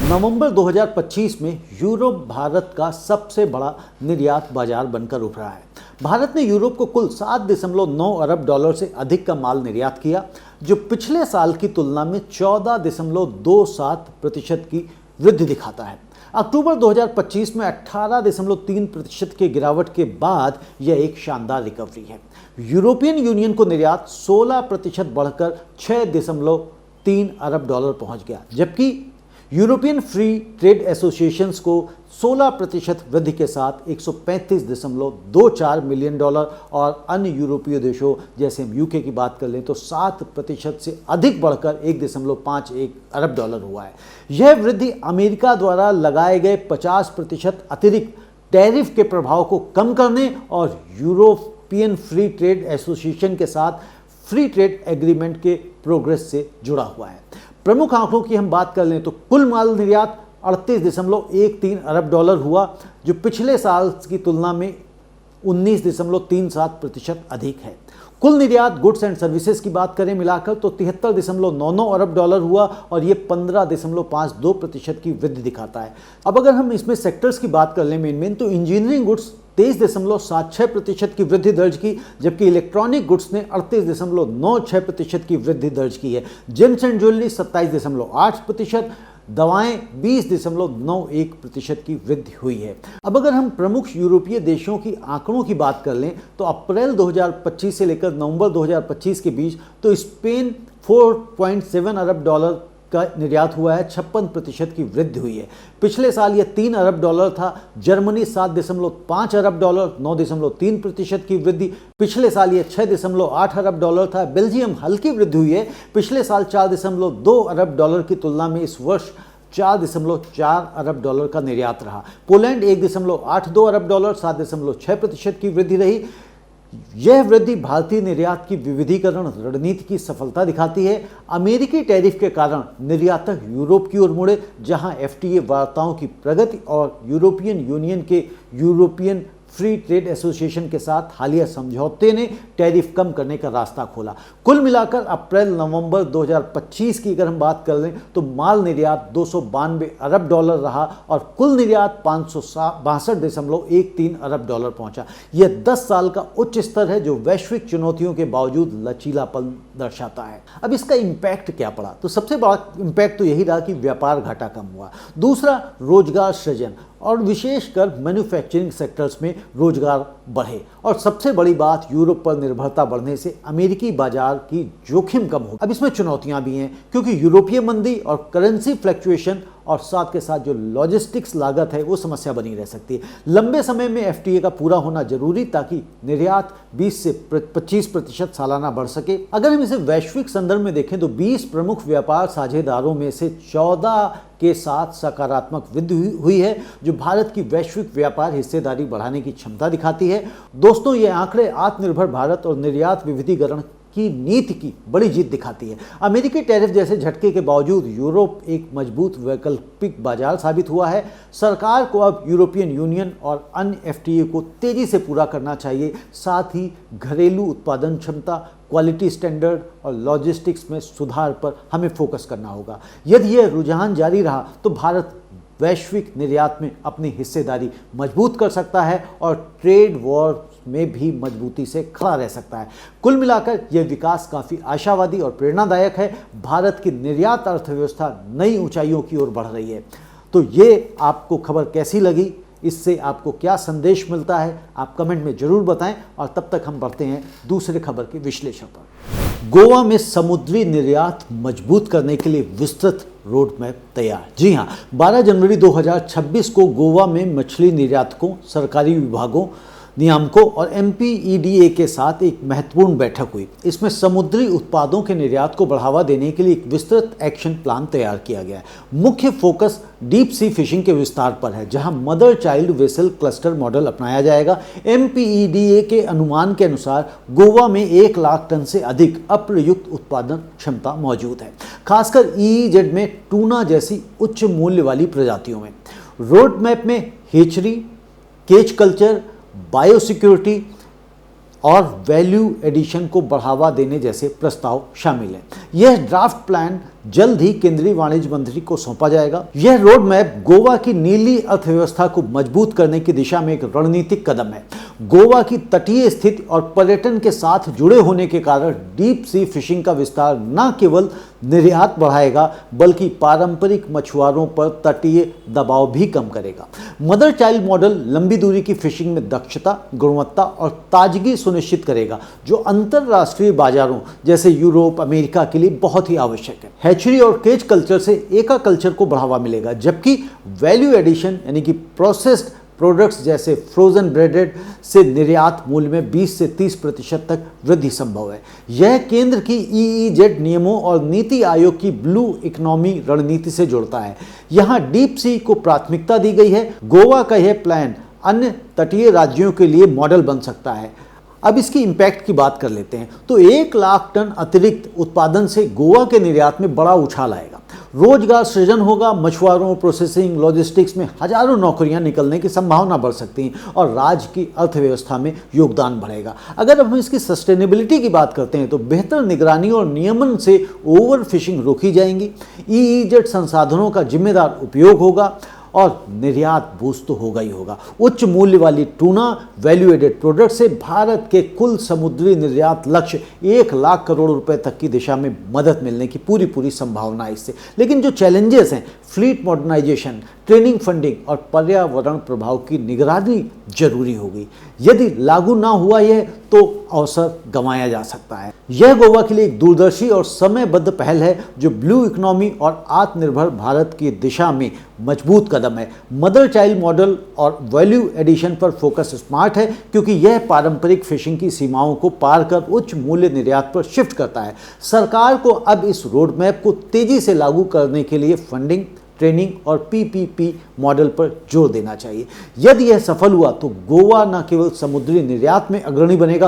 नवंबर 2025 में यूरोप भारत का सबसे बड़ा निर्यात बाजार बनकर उभरा है। भारत ने यूरोप को कुल 7.9 अरब डॉलर से अधिक का माल निर्यात किया, जो पिछले साल की तुलना में 14.27% की वृद्धि दिखाता है। अक्टूबर 2025 में 18.3% की गिरावट के बाद यह एक शानदार रिकवरी है। यूरोपियन यूनियन को निर्यात 16% बढ़कर 6.3 अरब डॉलर पहुंच गया, जबकि यूरोपियन फ्री ट्रेड एसोसिएशंस को 16% वृद्धि के साथ 135.24 मिलियन डॉलर और अन्य यूरोपीय देशों जैसे हम यूके की बात कर लें तो 7% से अधिक बढ़कर 1.51 अरब डॉलर हुआ है। यह वृद्धि अमेरिका द्वारा लगाए गए 50% अतिरिक्त टैरिफ के प्रभाव को कम करने और यूरोपियन फ्री ट्रेड एसोसिएशन के साथ फ्री ट्रेड एग्रीमेंट के प्रोग्रेस से जुड़ा हुआ है। प्रमुख आंकड़ों की हम बात कर लें तो कुल माल निर्यात 38.13 अरब डॉलर हुआ, जो पिछले साल की तुलना में 19.37% अधिक है। कुल निर्यात गुड्स एंड सर्विसेज की बात करें मिलाकर तो 73.99 अरब डॉलर हुआ और ये 15.52% की वृद्धि दिखाता है। अब अगर हम इसमें सेक्टर्स की बात कर लें मेन तो इंजीनियरिंग गुड्स 23.76% की वृद्धि दर्ज की, जबकि इलेक्ट्रॉनिक गुड्स ने 38.96% की वृद्धि दर्ज की है। जेम्स एंड ज्वेलरी 27.8%, दवाएं 20.91% की वृद्धि हुई है। अब अगर हम प्रमुख यूरोपीय देशों की आंकड़ों की बात कर लें तो अप्रैल 2025 से लेकर नवंबर 2025 के बीच तो स्पेन 4.7 अरब डॉलर का निर्यात हुआ है, 56% की वृद्धि हुई है। पिछले साल यह 3 अरब डॉलर था। जर्मनी 7.5 अरब डॉलर, 9.3% की वृद्धि। पिछले साल यह 6.8 अरब डॉलर था। बेल्जियम हल्की वृद्धि हुई है, पिछले साल 4.2 अरब डॉलर की तुलना में इस वर्ष 4.4 अरब डॉलर का निर्यात रहा। पोलैंड 1.82 अरब डॉलर, 7.6% की वृद्धि रही। यह वृद्धि भारतीय निर्यात की विविधीकरण रणनीति की सफलता दिखाती है। अमेरिकी टैरिफ के कारण निर्यातक यूरोप की ओर मुड़े, जहां एफटीए वार्ताओं की प्रगति और यूरोपियन यूनियन के यूरोपियन फ्री ट्रेड एसोसिएशन के साथ हालिया समझौते ने टैरिफ कम करने का रास्ता खोला। कुल मिलाकर अप्रैल नवंबर 2025 की अगर हम बात कर लें तो माल निर्यात 292 अरब डॉलर रहा और कुल निर्यात 562.13 अरब डॉलर पहुंचा। यह 10 साल का उच्च स्तर है, जो वैश्विक चुनौतियों के बावजूद लचीलापन दर्शाता है। अब इसका इम्पैक्ट क्या पड़ा, तो सबसे बड़ा इम्पैक्ट तो यही रहा कि व्यापार घाटा कम हुआ। दूसरा, रोजगार सृजन और विशेषकर मैन्युफैक्चरिंग सेक्टर्स में रोजगार बढ़े। और सबसे बड़ी बात, यूरोप पर निर्भरता बढ़ने से अमेरिकी बाजार की जोखिम कम हो। अब इसमें चुनौतियां भी हैं, क्योंकि यूरोपीय मंदी और करेंसी फ्लक्चुएशन और साथ के साथ जो लॉजिस्टिक्स लागत है वो समस्या बनी रह सकती है। लंबे समय में एफटीए का पूरा होना जरूरी, ताकि निर्यात 20 से 25% सालाना बढ़ सके। अगर हम इसे वैश्विक संदर्भ में देखें तो 20 प्रमुख व्यापार साझेदारों में से 14 के साथ सकारात्मक वृद्धि हुई है, जो भारत की वैश्विक व्यापार हिस्सेदारी बढ़ाने की क्षमता दिखाती है। दोस्तों, ये आंकड़े आत्मनिर्भर भारत और निर्यात विविधीकरण की नीति की बड़ी जीत दिखाती है। अमेरिकी टैरिफ जैसे झटके के बावजूद यूरोप एक मजबूत वैकल्पिक बाजार साबित हुआ है। सरकार को अब यूरोपियन यूनियन और अन्य एफटीए को तेजी से पूरा करना चाहिए। साथ ही घरेलू उत्पादन क्षमता, क्वालिटी स्टैंडर्ड और लॉजिस्टिक्स में सुधार पर हमें फोकस करना होगा। यदि यह रुझान जारी रहा तो भारत वैश्विक निर्यात में अपनी हिस्सेदारी मजबूत कर सकता है और ट्रेड वॉर में भी मजबूती से खड़ा रह सकता है। कुल मिलाकर यह विकास काफ़ी आशावादी और प्रेरणादायक है। भारत की निर्यात अर्थव्यवस्था नई ऊंचाइयों की ओर बढ़ रही है। तो ये आपको खबर कैसी लगी, इससे आपको क्या संदेश मिलता है, आप कमेंट में जरूर बताएं। और तब तक हम बढ़ते हैं दूसरे खबर के विश्लेषण पर। गोवा में समुद्री निर्यात मजबूत करने के लिए विस्तृत रोड मैप तैयार। जी हां, 12 जनवरी 2026 को गोवा में मछली निर्यातकों, सरकारी विभागों, नियामकों और MPEDA के साथ एक महत्वपूर्ण बैठक हुई। इसमें समुद्री उत्पादों के निर्यात को बढ़ावा देने के लिए एक विस्तृत एक्शन प्लान तैयार किया गया है। मुख्य फोकस डीप सी फिशिंग के विस्तार पर है, जहां mother child vessel cluster model अपनाया जाएगा। MPEDA के अनुमान के अनुसार गोवा में 1 लाख टन से अधिक अप्रयुक्त उत्पादन क्षमता मौजूद है, खासकर EEZ में टूना जैसी उच्च मूल्य वाली प्रजातियों में। रोड मैप में हेचरी, केज कल्चर, बायोसिक्योरिटी और वैल्यू एडिशन को बढ़ावा देने जैसे प्रस्ताव शामिल हैं। यह ड्राफ्ट प्लान जल्द ही केंद्रीय वाणिज्य मंत्री को सौंपा जाएगा। यह रोड मैप गोवा की नीली अर्थव्यवस्था को मजबूत करने की दिशा में एक रणनीतिक कदम है। गोवा की तटीय स्थिति और पर्यटन के साथ जुड़े होने के कारण डीप सी फिशिंग का विस्तार न केवल निर्यात बढ़ाएगा बल्कि पारंपरिक मछुआरों पर तटीय दबाव भी कम करेगा। मदर चाइल्ड मॉडल लंबी दूरी की फिशिंग में दक्षता, गुणवत्ता और ताजगी सुनिश्चित करेगा, जो अंतरराष्ट्रीय बाजारों जैसे यूरोप, अमेरिका के लिए बहुत ही आवश्यक है। हैचरी और केज कल्चर से एका कल्चर को बढ़ावा मिलेगा, जबकि वैल्यू एडिशन यानी कि प्रोसेस्ड प्रोडक्ट्स जैसे फ्रोजन ब्रेडेड से निर्यात मूल्य में 20 से 30% तक वृद्धि संभव है। यह केंद्र की EEZ नियमों और नीति आयोग की ब्लू इकोनॉमी रणनीति से जुड़ता है। यहाँ डीप सी को प्राथमिकता दी गई है। गोवा का यह प्लान अन्य तटीय राज्यों के लिए मॉडल बन सकता है। अब इसकी इम्पैक्ट की बात कर लेते हैं तो 1 लाख टन अतिरिक्त उत्पादन से गोवा के निर्यात में बड़ा उछाल आएगा। रोजगार सृजन होगा, मछुआरों, प्रोसेसिंग, लॉजिस्टिक्स में हजारों नौकरियां निकलने की संभावना बढ़ सकती हैं और राज्य की अर्थव्यवस्था में योगदान बढ़ेगा। अगर हम इसकी सस्टेनेबिलिटी की बात करते हैं तो बेहतर निगरानी और नियमन से ओवर फिशिंग रोकी जाएंगी, EEZ संसाधनों का जिम्मेदार उपयोग होगा और निर्यात बूस्ट तो होगा ही होगा। उच्च मूल्य वाली टूना, वैल्यू एडेड प्रोडक्ट से भारत के कुल समुद्री निर्यात लक्ष्य 1 लाख करोड़ रुपए तक की दिशा में मदद मिलने की पूरी संभावना है इससे। लेकिन जो चैलेंजेस हैं, फ्लीट मॉडर्नाइजेशन, ट्रेनिंग फंडिंग और पर्यावरण प्रभाव की निगरानी जरूरी होगी। यदि लागू ना हुआ यह तो अवसर गंवाया जा सकता है। यह गोवा के लिए एक दूरदर्शी और समयबद्ध पहल है जो ब्लू इकोनॉमी और आत्मनिर्भर भारत की दिशा में मजबूत कदम है। मदर चाइल्ड मॉडल और वैल्यू एडिशन पर फोकस स्मार्ट है क्योंकि यह पारंपरिक फिशिंग की सीमाओं को पार कर उच्च मूल्य निर्यात पर शिफ्ट करता है। सरकार को अब इस रोड मैप को तेजी से लागू करने के लिए फंडिंग, ट्रेनिंग और PPP मॉडल पर जोर देना चाहिए। यदि यह सफल हुआ तो गोवा न केवल समुद्री निर्यात में अग्रणी बनेगा